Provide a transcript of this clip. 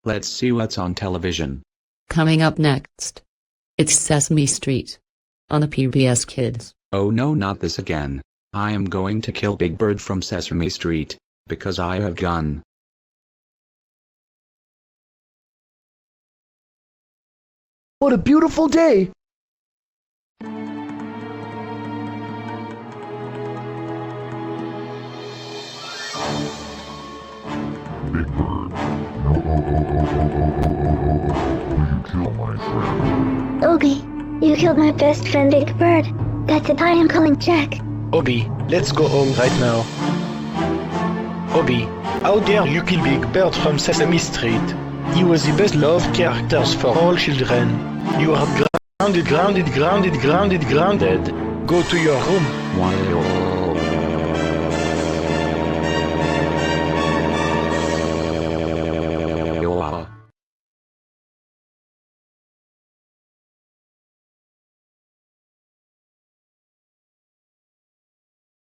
Let's see what's on television. Coming up next. It's Sesame Street. On the PBS Kids. Oh no, not this again. I am going to kill Big Bird from Sesame Street, because I have gun. What a beautiful day! Big Bird. No, you kill my friend. Oggy, you killed my best friend Big Bird. That's why I'm calling Jack. Oggy, let's go home right now. Oggy, how dare you kill Big Bird from Sesame Street? He was the best loved characters for all children. You are grounded. Go to your room.